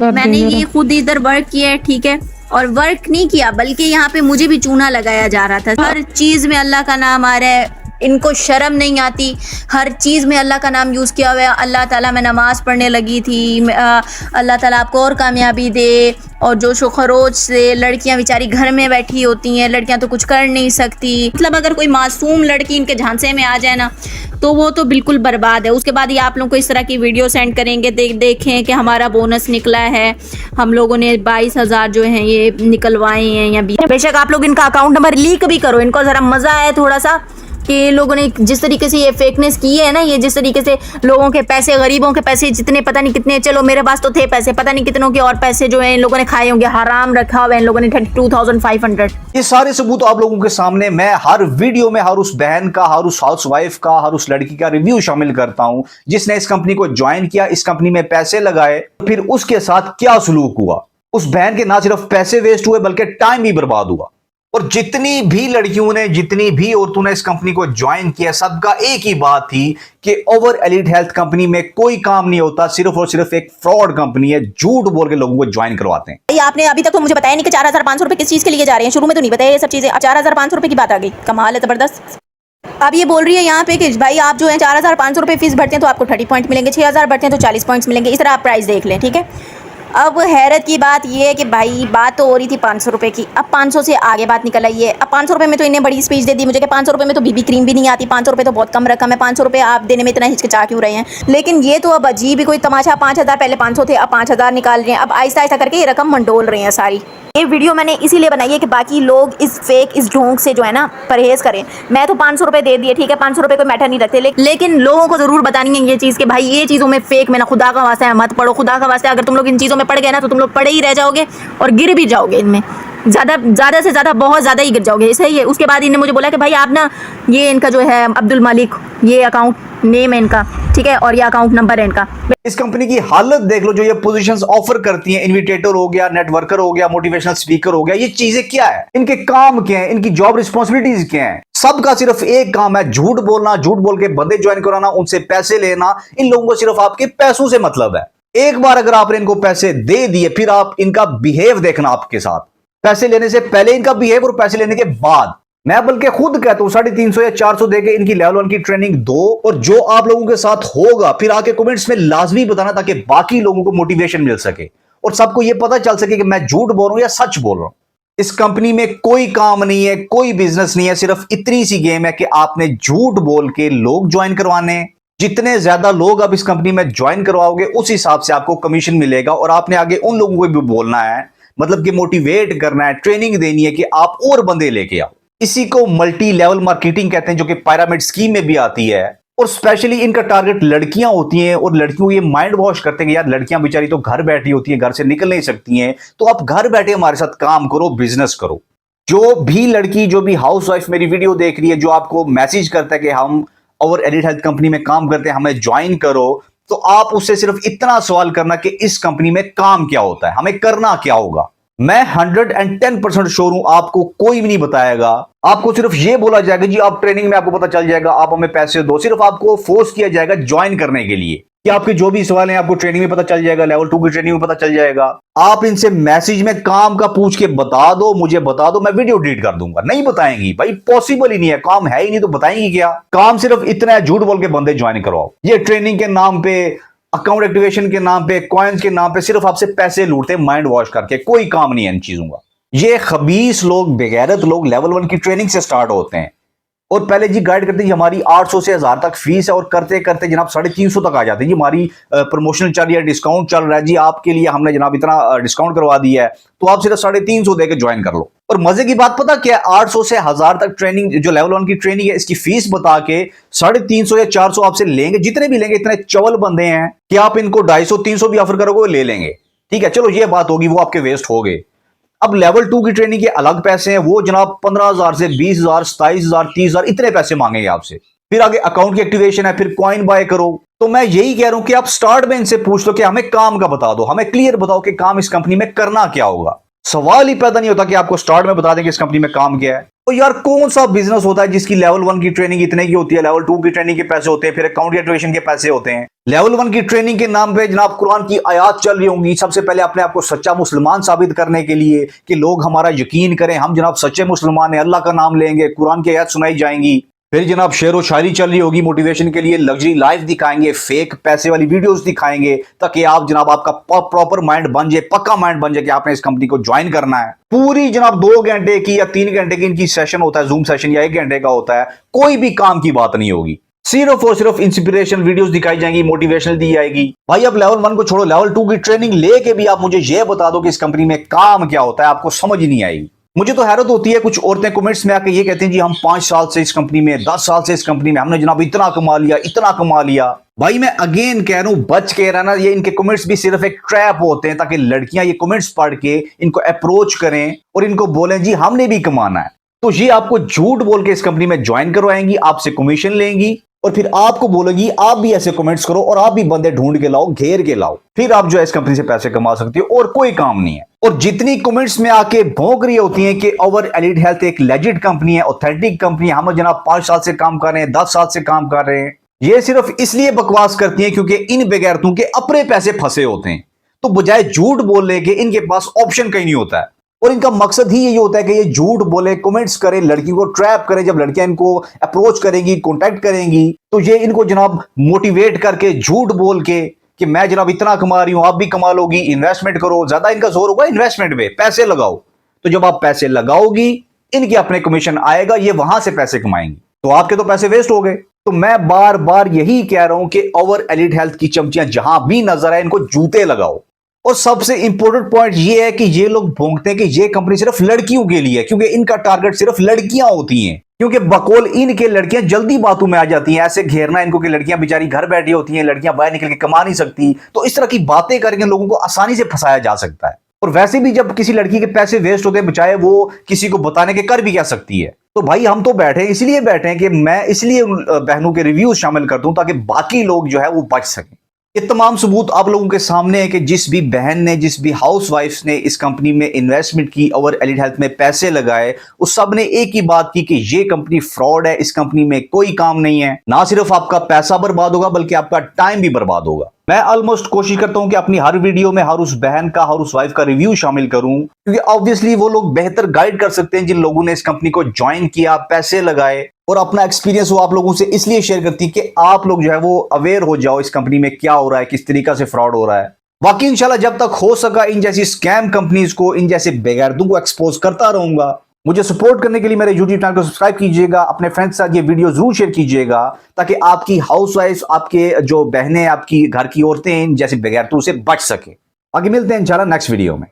मैंने ये खुद इधर वर्क किया है, ठीक है, और वर्क नहीं किया बल्कि यहाँ पे मुझे भी चूना लगाया जा रहा था। हर चीज में अल्लाह का नाम आ रहा है, इनको शर्म नहीं आती। हर चीज में अल्लाह का नाम यूज किया हुआ है। अल्लाह ताला, मैं नमाज पढ़ने लगी थी, अल्लाह ताला आपको और कामयाबी दे। और जोश व खरोज से लड़कियां बेचारी घर में बैठी होती हैं, लड़कियां तो कुछ कर नहीं सकती। मतलब अगर कोई मासूम लड़की इनके झांसे में आ जाए ना तो वो तो बिल्कुल बर्बाद है। उसके बाद ये आप लोगों को इस तरह की वीडियो सेंड करेंगे, देखें कि हमारा बोनस निकला है, हम लोगों ने 22,000 जो हैं ये निकलवाए हैं या बेशक आप लोग इनका अकाउंट नंबर लीक भी करो, इनको ज़रा मज़ा आए थोड़ा सा कि लोगों ने जिस तरीके से ये फेकनेस की है ना, ये जिस तरीके से लोगों के पैसे, गरीबों के पैसे जितने पता नहीं कितने, चलो मेरे पास तो थे पैसे, पता नहीं कितनों के और पैसे जो है इन लोगों ने खाए होंगे, हराम रखा हुआ है इन लोगों ने 32,500। ये सारे सबूत आप लोगों के सामने मैं हर वीडियो में हर उस बहन का, हर उस हाउसवाइफ का, हर उस लड़की का रिव्यू शामिल करता हूं जिसने इस कंपनी को ज्वाइन किया, इस कंपनी में पैसे लगाए, फिर उसके साथ क्या सलूक हुआ। उस बहन के ना सिर्फ पैसे वेस्ट हुए बल्कि टाइम भी बर्बाद हुआ। और जितनी भी लड़कियों ने, जितनी भी औरतों ने इस कंपनी को ज्वाइन किया, सबका एक ही बात थी कि ओवर एलीट हेल्थ कंपनी में कोई काम नहीं होता, सिर्फ और सिर्फ एक फ्रॉड कंपनी है, झूठ बोल के लोगों को ज्वाइन करवाते हैं। आपने अभी तक तो मुझे बताया नहीं कि 4,500 रुपए किस चीज के लिए जा रहे हैं, शुरू में तो नहीं बताया ये सब चीजें। 4,500 रुपए की बात आ गई, कमाल है, जबरदस्त। अब ये बोल रही है यहाँ पे कि भाई आप जो है 4,500 रुपए फीस भरते हैं तो आपको 30 पॉइंट मिलेंगे, 6,000 भरते हैं तो 40 पॉइंट्स मिलेंगे, इस तरह आप प्राइस देख लें, ठीक है। अब हैरत की बात ये है कि भाई बात तो हो रही थी 500 रुपये की, अब 500 से आगे बात निकल आई है। अब 500 रुपये में तो इन्हें बड़ी स्पीच दे दी मुझे कि 500 रुपये में तो बीबी क्रीम भी नहीं आती, 500 रुपये तो बहुत कम रकम है, 500 रुपये आप देने में इतना हिचकिचा क्यों रहे हैं। लेकिन ये तो अब अजीब ही कोई तमाशा, 5,000 पहले 500 थे, अब 5,000 निकाल रहे हैं, अब आहिस्ता आहिस्ता करके ये रकम मंडोल रहे हैं सारी। ये वीडियो मैंने इसीलिए बनाई है कि बाकी लोग इस फेक, इस ढोंग से जो है ना परहेज करें। मैं तो 500 रुपये दे दिए, ठीक है, 500 रुपये कोई मैटर नहीं रखते, लेकिन लोगों को जरूर बतानी है ये चीज़ कि भाई ये चीज़ों में फेक में ना, खुदा का वास्ता है मत पड़ो, खुदा का वास्ता। अगर तुम लोग इन चीज़ों में पड़ गए ना तो तुम लोग पड़े ही रह जाओगे और गिर भी जाओगे इनमें, ज़्यादा से ज़्यादा बहुत ज़्यादा ही गिर जाओगे। सही है। उसके बाद इन्हें मुझे बोला कि भाई आप ना ये इनका जो है अब्दुल मलिक, ये अकाउंट नेम है इनका, ठीक है, और ये अकाउंट नंबर है इनका। इस कंपनी की हालत देख लो, जो ये पोजीशंस ऑफर करती हैं, इन्विटेटर हो गया, नेटवर्कर हो गया, मोटिवेशनल स्पीकर हो गया, ये चीजें क्या है, इनके काम क्या है, इनकी जॉब रिस्पॉन्सिबिलिटीज क्या है। सबका सिर्फ एक काम है, झूठ बोलना, झूठ बोल के बंदे ज्वाइन कराना, उनसे पैसे लेना। इन लोगों को सिर्फ आपके पैसों से मतलब है। एक बार अगर आपने इनको पैसे दे दिए, फिर आप इनका बिहेव देखना आपके साथ, पैसे लेने से पहले इनका बिहेव और पैसे लेने के बाद। मैं बल्कि खुद कहता हूं 350 या 400 देके इनकी लेवल 1 की ट्रेनिंग दो, और जो आप लोगों के साथ होगा फिर आके कमेंट्स में लाजमी बताना, ताकि बाकी लोगों को मोटिवेशन मिल सके और सबको यह पता चल सके कि मैं झूठ बोल रहा हूं या सच बोल रहा हूं। इस कंपनी में कोई काम नहीं है, कोई बिजनेस नहीं है, सिर्फ इतनी सी गेम है कि आपने झूठ बोल के लोग ज्वाइन करवाने। जितने ज्यादा लोग आप इस कंपनी में ज्वाइन करवाओगे उस हिसाब से आपको कमीशन मिलेगा, और आपने आगे उन लोगों को भी बोलना है, मतलब कि मोटिवेट करना है, ट्रेनिंग देनी है कि आप और बंदे लेके आओ। इसी को मल्टी लेवल मार्केटिंग कहते हैं, जो कि पिरामिड स्कीम में भी आती है। और स्पेशली इनका टारगेट लड़कियां होती हैं, और लड़कियों को ये माइंड वॉश करते हैं कि यार लड़कियां बेचारी तो घर बैठी होती हैं, घर से निकल नहीं सकती हैं, तो आप घर बैठे हमारे साथ काम करो, बिजनेस करो। जो भी लड़की, जो भी हाउस वाइफ मेरी वीडियो देख रही है, जो आपको मैसेज करता है कि हम ओवर एलीट हेल्थ कंपनी में काम करते हैं, हमें ज्वाइन करो, तो आप उससे सिर्फ इतना सवाल करना कि इस कंपनी में काम क्या होता है, हमें करना क्या होगा। मैं 110% श्योर हूं आपको कोई भी नहीं बताएगा। आपको सिर्फ ये बोला जाएगा जी आप ट्रेनिंग में, आपको पता चल जाएगा, आप हमें पैसे दो। सिर्फ आपको फोर्स किया जाएगा ज्वाइन करने के लिए कि आपके जो भी सवाल हैं आपको ट्रेनिंग में पता चल जाएगा, लेवल 2 की ट्रेनिंग में पता चल जाएगा। आप इनसे मैसेज में काम का पूछ के बता दो, मुझे बता दो, मैं वीडियो डिलीट कर दूंगा। नहीं बताएंगी भाई, पॉसिबल ही नहीं है, काम है ही नहीं तो बताएंगी क्या। काम सिर्फ इतना है, झूठ बोल के बंदे ज्वाइन करवाओ। ये ट्रेनिंग के नाम पे, अकाउंट एक्टिवेशन के नाम पे, कॉइन्स के नाम पे सिर्फ आपसे पैसे लूटते, माइंड वॉश करके। कोई काम नहीं है इन चीजों का। ये खबीस लोग, बेगैरत लोग लेवल 1 की ट्रेनिंग से स्टार्ट होते हैं और पहले जी गाइड करते हैं, हमारी 800 से 1000 तक फीस है, और करते करते जनाब 350 तक आ जाते हैं जी। हमारी प्रमोशनल चल रही है, डिस्काउंट चल रहा है जी, आपके लिए हमने जनाब इतना डिस्काउंट करवा दिया है, तो आप सिर्फ 350 देकर ज्वाइन कर लो। और मजे की बात पता क्या है, 800 से 1000 तक ट्रेनिंग, जो लेवल 1 की ट्रेनिंग है, इसकी फीस बता के 350 या 400 आपसे लेंगे। जितने भी लेंगे, इतने चवल बंदे हैं कि आप इनको 250, 300 भी ऑफर करोगे ले लेंगे। ठीक है, चलो ये बात होगी, वो आपके वेस्ट हो गए। अब लेवल 2 की ट्रेनिंग के अलग पैसे हैं, वो जनाब 15,000 से 20,000, 27,000, 30,000 इतने पैसे मांगेंगे आपसे। फिर आगे अकाउंट की एक्टिवेशन है, फिर कॉइन बाय करो। तो मैं यही कह रहा हूं कि आप स्टार्ट में इनसे पूछ लो कि हमें काम का बता दो, हमें क्लियर बताओ कि काम इस कंपनी में करना क्या होगा। सवाल ही पैदा नहीं होता कि आपको स्टार्ट में बता दें कि इस कंपनी में काम क्या है। तो यार कौन सा बिजनेस होता है जिसकी लेवल 1 की ट्रेनिंग इतने की होती है, लेवल 2 की ट्रेनिंग के पैसे होते हैं, फिर अकाउंट या ट्यूशन के पैसे होते हैं। लेवल 1 की ट्रेनिंग के नाम पे जनाब कुरान की आयत चल रही होंगी, सबसे पहले अपने आप को सच्चा मुसलमान साबित करने के लिए कि लोग हमारा यकीन करें, हम जनाब सच्चे मुसलमान हैं, अल्लाह का नाम लेंगे, कुरान की आयत सुनाई जाएंगी। फिर जनाब शेर व शायरी चल रही होगी, मोटिवेशन के लिए लग्जरी लाइफ दिखाएंगे, फेक पैसे वाली वीडियोस दिखाएंगे, ताकि आप जनाब आपका प्रॉपर माइंड बन जाए, पक्का माइंड बन जाए कि आपने इस कंपनी को ज्वाइन करना है। पूरी जनाब 2 घंटे की या 3 घंटे की इनकी सेशन होता है, जूम सेशन या 1 घंटे का होता है, कोई भी काम की बात नहीं होगी, सिर्फ और सिर्फ इंस्पिरेशन वीडियोस दिखाई जाएंगी, मोटिवेशनल दी जाएगी। भाई अब लेवल 1 को छोड़ो, लेवल 2 की ट्रेनिंग लेके भी आप मुझे यह बता दो कि इस कंपनी में काम क्या होता है, आपको समझ ही नहीं आएगी। मुझे तो हैरत होती है, कुछ औरतें कमेंट्स में आके ये कहती हैं जी हम 5 साल से इस कंपनी में, 10 साल से इस कंपनी में, हमने जनाब इतना कमा लिया, इतना कमा लिया। भाई मैं अगेन कह रहा हूं, बच के रहना, ये इनके कमेंट्स भी सिर्फ एक ट्रैप होते हैं ताकि लड़कियां ये कमेंट्स पढ़ के इनको अप्रोच करें और इनको बोलें जी हमने भी कमाना है। तो ये आपको झूठ बोल के इस कंपनी में ज्वाइन करवाएंगी, आपसे कमीशन लेंगी और फिर आपको बोलेगी आप भी ऐसे कमेंट्स करो और आप भी बंदे ढूंढ के लाओ, घेर के लाओ, फिर आप जो है इस कंपनी से पैसे कमा सकती हो और कोई काम नहीं है। और जितनी कमेंट्स में आके भौंक रही होती हैं कि ओवर एलिट हेल्थ एक लेजिट कंपनी है, ऑथेंटिक कंपनी है, हम जनाब 5 साल से काम कर रहे हैं, 10 साल से काम कर रहे हैं, ये सिर्फ इसलिए बकवास करती हैं क्योंकि इन बेगैरतों के अपने पैसे फंसे होते हैं। तो बजाय झूठ बोलने के इनके पास ऑप्शन कहीं नहीं होता है और इनका मकसद ही यही होता है कि ये झूठ बोले, कमेंट्स करें, लड़कियों को ट्रैप करें। जब लड़कियां इनको अप्रोच करेंगी, कांटेक्ट करेंगी, तो ये इनको जनाब मोटिवेट करके झूठ बोल के कि मैं जनाब इतना कमा रही हूं, आप भी कमा लोगी, इन्वेस्टमेंट करो, ज्यादा इनका जोर होगा इन्वेस्टमेंट पे, पैसे लगाओ। तो जब आप पैसे लगाओगी, इनके अपने कमीशन आएगा, ये वहां से पैसे कमाएंगी, तो आपके तो पैसे वेस्ट हो गए। तो मैं बार बार यही कह रहा हूं कि ओवर एलिट हेल्थ की चमचियां जहां भी नजर आए, इनको जूते लगाओ। और सबसे इंपॉर्टेंट पॉइंट ये है कि ये लोग भोंगते हैं कि ये कंपनी सिर्फ लड़कियों के लिए है, क्योंकि इनका टारगेट सिर्फ लड़कियां होती हैं, क्योंकि बकौल इनके लड़कियां जल्दी बातों में आ जाती हैं। ऐसे घेरना इनको कि लड़कियां बेचारी घर बैठी होती हैं, लड़कियां बाहर निकल के कमा नहीं सकती, तो इस तरह की बातें करके लोगों को आसानी से फंसाया जा सकता है। और वैसे भी जब किसी लड़की के पैसे वेस्ट होते हैं, बचाए वो किसी को बताने के कर भी क्या सकती है। तो भाई हम तो बैठे हैं, इसलिए बैठे हैं कि मैं इसलिए उन बहनों के रिव्यूज शामिल करता हूं ताकि बाकी लोग जो है वो बच सकें। ये तमाम सबूत आप लोगों के सामने है कि जिस भी बहन ने, जिस भी हाउस वाइफ ने इस कंपनी में इन्वेस्टमेंट की, ओवर एलिट हेल्थ में पैसे लगाए, उस सब ने एक ही बात की कि ये कंपनी फ्रॉड है, इस कंपनी में कोई काम नहीं है। ना सिर्फ आपका पैसा बर्बाद होगा बल्कि आपका टाइम भी बर्बाद होगा। मैं ऑलमोस्ट कोशिश करता हूं कि अपनी हर वीडियो में हर उस बहन का, हर उस वाइफ का रिव्यू शामिल करूं, क्योंकि ऑब्वियसली वो लोग बेहतर गाइड कर सकते हैं जिन लोगों ने इस कंपनी को ज्वाइन किया, पैसे लगाए और अपना एक्सपीरियंस वो आप लोगों से इसलिए शेयर करती है कि आप लोग जो है वो अवेयर हो जाओ इस कंपनी में क्या हो रहा है, किस तरीका से फ्रॉड हो रहा है। बाकी इंशाल्लाह जब तक हो सका इन जैसी स्कैम कंपनीज को, इन जैसे बेगैरतों को एक्सपोज करता रहूंगा। मुझे सपोर्ट करने के लिए मेरे यूट्यूब चैनल को सब्सक्राइब कीजिएगा, अपने फ्रेंड्स के साथ ये वीडियो जरूर शेयर कीजिएगा ताकि आपकी हाउसवाइफ, आपके जो बहनें, आपकी घर की औरतें इन जैसे बेगैरतों से बच सके। आगे मिलते हैं इंशाल्लाह नेक्स्ट वीडियो में।